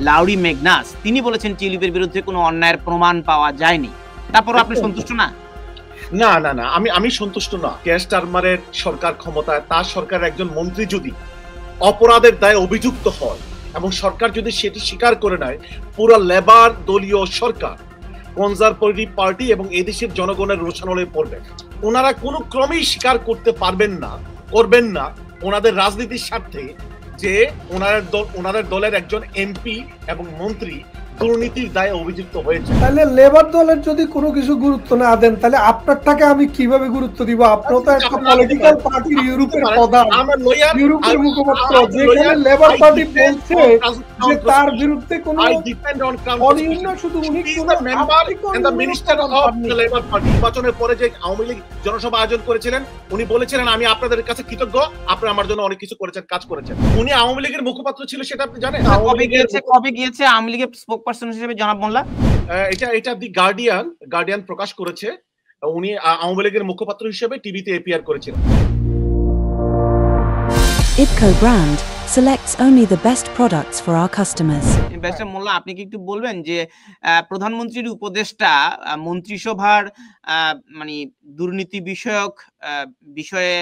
লাউরি Magnus তিনি বলেছেন টিউলিপের বিরুদ্ধে কোনো অন্যায়ের প্রমাণ পাওয়া যায়নি। তারপরও আপনি সন্তুষ্ট না? না না না, আমি সন্তুষ্ট না। কেয়ার স্টারমারের সরকার ক্ষমতায়, তার সরকারের একজন মন্ত্রী যদি অপরাধের দায়ে অভিযুক্ত হয় এবং সরকার যদি সেটি স্বীকার করে নেয়, পুরো লেবার দলীয় সরকার, কনজারভেটিভ পার্টি এবং এদেশের জনগণের রোষানলে পড়বে। ওনারা কোনো ক্রমেই স্বীকার করতে পারবেন না, করবেন না ওনাদের রাজনীতির স্বার্থে যে ওনাদের দলের একজন এমপি এবং মন্ত্রী দুর্নীতির দায়ে অভিযুক্ত হয়েছে। তাহলে লেবার দলের যদি কোনো কিছু গুরুত্ব না দেন, তাহলে আপনারটাকে আমি কিভাবে গুরুত্ব দিব? আপনার তো একটা পলিটিক্যাল পার্টির ইউরোপের প্রধান, ইউরোপের মুখপাত্র, যেখানে লেবার পার্টি বলছে যে তার বিরুদ্ধে কোনো অনিয়ম না, শুধু উনি নির্বাচনের পরে যে আওয়ামী লীগ জনসভা আয়োজন করেছিলেন, উনি বলেছিলেন আমি আপনাদের কাছে কৃতজ্ঞ, আপনারা আমার জন্য অনেক কিছু করেছেন, কাজ করেছেন। উনি আওয়ামী লীগের মুখপাত্র ছিল, সেটা আপনি জানেন? কবে গিয়েছে আওয়ামী লীগের স্পোকপারসন হিসেবে জনাব মোল্লা? এটা দি গার্ডিয়ান প্রকাশ করেছে। উনি আওয়ামী লীগের মুখপাত্র হিসেবে টিভিতে এপিয়ার করেছিলেন। IPCO brand selects only the best products for our customers. Barrister Molla, আপনি কি একটু বলবেন যে প্রধানমন্ত্রীর উপদেষ্টা মন্ত্রিসভার মানে দুর্নীতি বিষয়ক বিষয়ে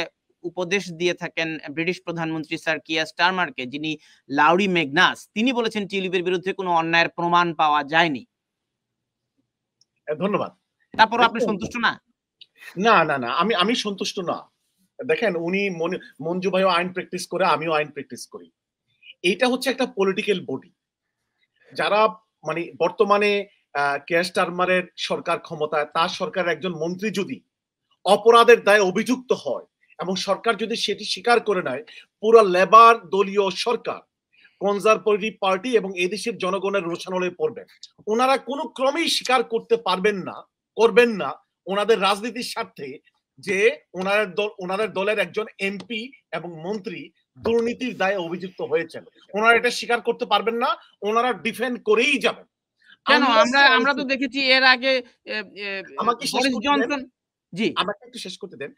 উপদেশ দিয়ে থাকেন ব্রিটিশ প্রধানমন্ত্রী স্যার কিয়ার স্টারমারকে, যিনি লাউরি মেগনাস তিনি বলেছেন টিউলিপের বিরুদ্ধে কোনো অন্যায়ের প্রমাণ পাওয়া যায়নি। ধন্যবাদ। তারপরও আপনি সন্তুষ্ট না? না না না, আমি সন্তুষ্ট না। দেখেন, উনি মঞ্জু ভাইও আইন প্র্যাকটিস করে, আমিও আইন প্র্যাকটিস করি। এইটা হচ্ছে একটা পলিটিক্যাল বডি, যারা মানে বর্তমানে কেয়ার স্টারমারের সরকার ক্ষমতায়, তার সরকারের একজন মন্ত্রী যদি অপরাধের দায়ে অভিযুক্ত হয় এবং সরকার যদি সেটি স্বীকার করে নেয়, পুরো লেবার দলীয় সরকার, কনজারভেটিভ পার্টি এবং এদেশের জনগণের রোষানলে পড়বে। ওনারা কোনো ক্রমেই স্বীকার করতে পারবেন না, করবেন না ওনাদের রাজনীতির স্বার্থে যে ওনাদের দলের একজন এমপি এবং মন্ত্রী দুর্নীতির দায়ে অভিযুক্ত হয়েছেন। ওনারা এটা স্বীকার করতে পারবেন না, ওনারা ডিফেন্ড করেই যাবেন। কেন? আমরা তো দেখেছি এর আগে বরিস জনসন। জি, আমাকে একটু শেষ করতে দেন।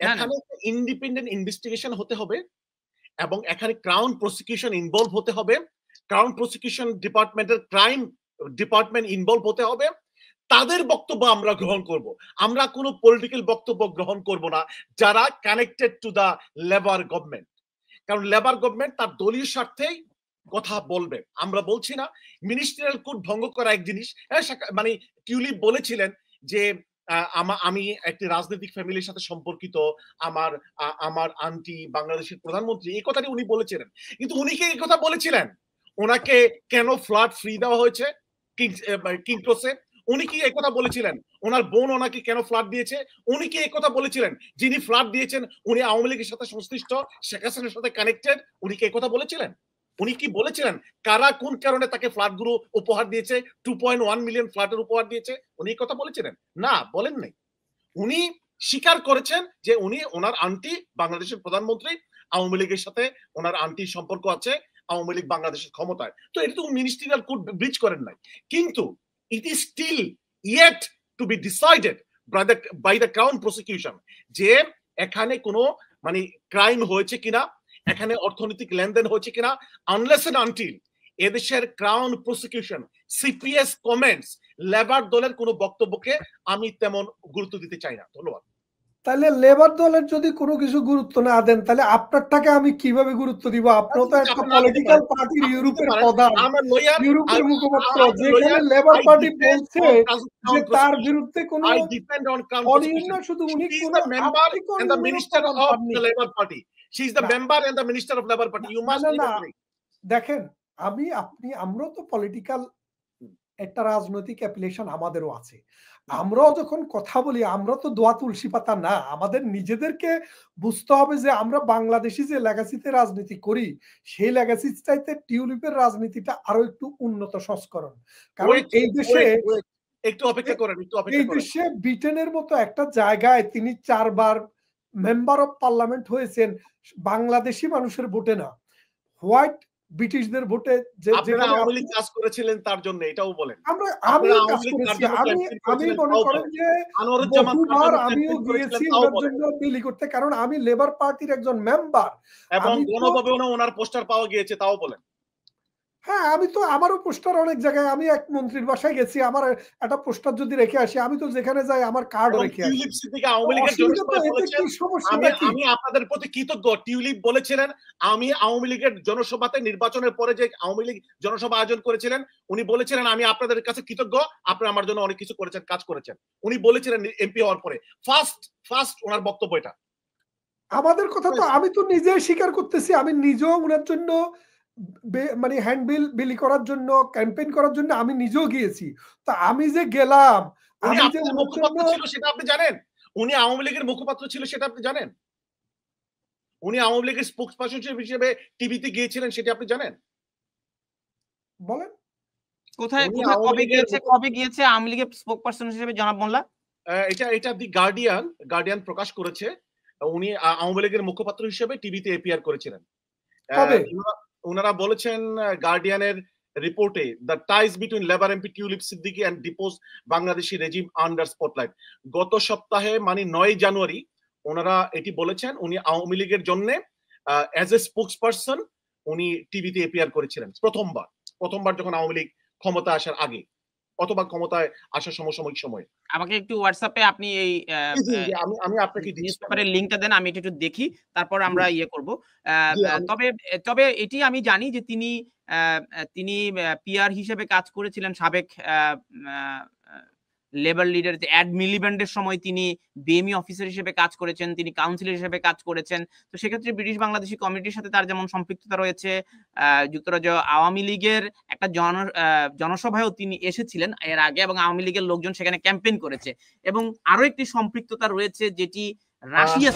এখানে ইন্ডিপেন্ডেন্ট ইনভেস্টিগেশন হতে হবে এবং এখানে ক্রাউন প্রসিকিউশন ইনভলভ হতে হবে, ক্রাউন প্রসিকিউশন ডিপার্টমেন্টের ক্রাইম ডিপার্টমেন্ট ইনভলভ হতে হবে। তাদের বক্তব্য আমরা গ্রহণ করব, আমরা কোনো পলিটিক্যাল বক্তব্য গ্রহণ করব না যারা connected to the Labour government. কারণ লেবার গভর্নমেন্ট তার দলীয় স্বার্থেই কথা বলবে। আমরা বলছি না মিনিস্ট্রিয়াল কোড ভঙ্গ করা এক জিনিস। মানে টিউলিপ বলেছিলেন যে আমি একটি রাজনৈতিক ফ্যামিলির সাথে সম্পর্কিত, আমার আন্টি বাংলাদেশের প্রধানমন্ত্রী, এই কথাটি উনি বলেছিলেন। কিন্তু উনি কি এই কথা বলেছিলেন ওনাকে কেন ফ্ল্যাট ফ্রি দেওয়া হয়েছে কিং ক্রসে? উনি কি এই কথা বলেছিলেন ওনার বোন ওনাকে কেন ফ্ল্যাট দিয়েছে? উনি কি এই কথা বলেছিলেন যিনি ফ্ল্যাট দিয়েছেন উনি আওয়ামী লীগের সাথে সংশ্লিষ্ট, শেখ হাসিনার সাথে কানেক্টেড? উনি কি এই কথা বলেছিলেন? উনি কি বলেছিলেন কারা কোন কারণে তাকে ফ্ল্যাটগুলো উপহার দিয়েছে, 2.1 মিলিয়ন ফ্ল্যাটের উপহার দিয়েছে? উনি এই কথা বলেছিলেন? না, বলেন নাই। উনি স্বীকার করেছেন যে উনি ওনার আন্টি বাংলাদেশের প্রধানমন্ত্রী, আওয়ামী লীগের সাথে ওনার আন্টির সম্পর্ক আছে, আওয়ামী লীগ বাংলাদেশের ক্ষমতায়। তো এটা তো মিনিস্ট্রিয়াল কোড ব্রিচ করেন নাই। কিন্তু it is still yet to be decided by the crown prosecution যে এখানে কোনো মানে ক্রাইম হয়েছে কিনা, এখানে অর্থনৈতিক লেনদেন হয়েছে কিনা, আনলেস এন্ড আনটিল এদেশের crown prosecution CPS comments labour দলের কোনো বক্তব্যকে আমি তেমন গুরুত্ব দিতে চাই না। ধন্যবাদ। তাহলে লেবার দলের যদি কোনো কিছু গুরুত্ব না দেন, তাহলে আপনারটাকে আমি কিভাবে গুরুত্ব দিব? আপনার তো একটা পলিটিক্যাল পার্টির ইউরোপের প্রধান, ইউরোপের মুখপাত্র, যেখানে লেবার পার্টি বলছে যে তার বিরুদ্ধে কোনো অনিয়ম না, শুধু উনি কোনো দেখেন, আমরাও তো পলিটিক্যাল একটা রাজনৈতিক অ্যাপ্লিকেশন আমাদেরও আছে। আমরাও যখন কথা বলি আমরা তো দোয়া তুলসী পাতা না। আমাদের নিজেদেরকে বুঝতে হবে যে আমরা বাংলাদেশি যে লেগাসিতে রাজনীতি করি সেই লেগাসির চাইতে টিউলিপের রাজনীতিটা আরো একটু উন্নত সংস্করণ। কারণ এই দেশে একটু অপেক্ষা করেন, এই দেশে ব্রিটেনের মতো একটা জায়গায় তিনি 4 বার মেম্বার অফ পার্লামেন্ট হয়েছেন বাংলাদেশি মানুষের ভোটে না, হোয়াইট ব্রিটিশদের ভোটে। যে আওয়ামী লীগ কাজ করেছিলেন তার জন্য এটাও বলেন। আমিও কাজ করেছি, আমি মনে করেন যে আমিও গিয়েছি ওনার জন্য বিলি করতে, কারণ আমি লেবার পার্টির একজন মেম্বার এবং গণভবনে ওনার পোস্টার পাওয়া গিয়েছে, তাও বলেন। হ্যাঁ, আমি তো আমারও পোস্টার অনেক জায়গায়, আমি এক মন্ত্রীর বাসায় গেছি, আমার একটা পোস্টার যদি রেখে আসি, আমি তো যেখানে যাই আমার কার্ডও রেখে আসি। টিউলিপ সিদ্দিকী আওয়ামী লীগের জনসভায় বলেছেন, আমি আপনাদের প্রতি কৃতজ্ঞ। টিউলিপ বলেছিলেন, আমি আওয়ামী লীগের জনসভাতে নির্বাচনের পরে যে আওয়ামী লীগ জনসভা আয়োজন করেছিলেন, উনি বলেছিলেন আমি আপনাদের কাছে কৃতজ্ঞ, আপনারা আমার জন্য অনেক কিছু করেছেন, কাজ করেছেন। উনি বলেছিলেন এমপি হওয়ার পরে, ফার্স্ট ওনার বক্তব্য এটা। আমাদের কথা তো আমি তো নিজেই স্বীকার করতেছি, আমি নিজেও ওনার জন্য মানে হ্যান্ডবিল বিলি করার জন্য, ক্যাম্পেইন করার জন্য আমি নিজেও গিয়েছি। তো আমি যে গেলাম, উনি আমি যে আপনাদের মুখপাত্র ছিল সেটা আপনি জানেন? উনি আওয়ামী লীগের মুখপাত্র ছিল সেটা আপনি জানেন? উনি আওয়ামী লীগের স্পোকসপারসন হিসেবে টিভিতে গিয়েছিলেন সেটা আপনি জানেন? বলেন কোথায় কবে গিয়েছে আওয়ামী লীগের স্পোকপারসন হিসেবে জনাব মোল্লা? এটা দি গার্ডিয়ান প্রকাশ করেছে। উনি আওয়ামী লীগের মুখপাত্র হিসেবে টিভিতে এপিয়ার করেছিলেন। ওনারা বলেছেন গার্ডিয়ানের রিপোর্টে, the ties between Labour MP Tulip Siddiq and depose Bangladeshi regime under spotlight. গত সপ্তাহে মানে 9 জানুয়ারি ওনারা এটি বলেছেন, উনি আওয়ামী লীগের জন্য অ্যাজ এ স্পোকসপারসন উনি টিভিতে এপিয়ার করেছিলেন প্রথমবার যখন আওয়ামী লীগ ক্ষমতা আসার আগে অথবা ক্ষমতায় আসার সমসাময়িক সময়ে। আমাকে একটু হোয়াটসঅ্যাপে আপনি এই আমি আপনাকে নিউজপেপারের লিংকটা দেন, আমি এটা একটু দেখি, তারপর আমরা ইয়ে করব। তবে এটি আমি জানি যে তিনি পিআর হিসেবে কাজ করেছিলেন সাবেক লেবার লিডার অ্যাড মিলিব্যান্ডের সময় তিনি বিএমই অফিসার হিসেবে কাজ করেছেন, তিনি কাউন্সিলর হিসেবে কাজ করেছেন। তো সেক্ষেত্রে ব্রিটিশ বাংলাদেশি কমিটির সাথে তার যেমন সম্পৃক্ততা রয়েছে, যুক্তরাজ্য আওয়ামী লীগের একটা জনসভায়ও তিনি এসেছিলেন এর আগে এবং আওয়ামী লীগের লোকজন সেখানে ক্যাম্পেইন করেছে, এবং আরো একটি সম্পৃক্ততা রয়েছে যেটি রাশিয়া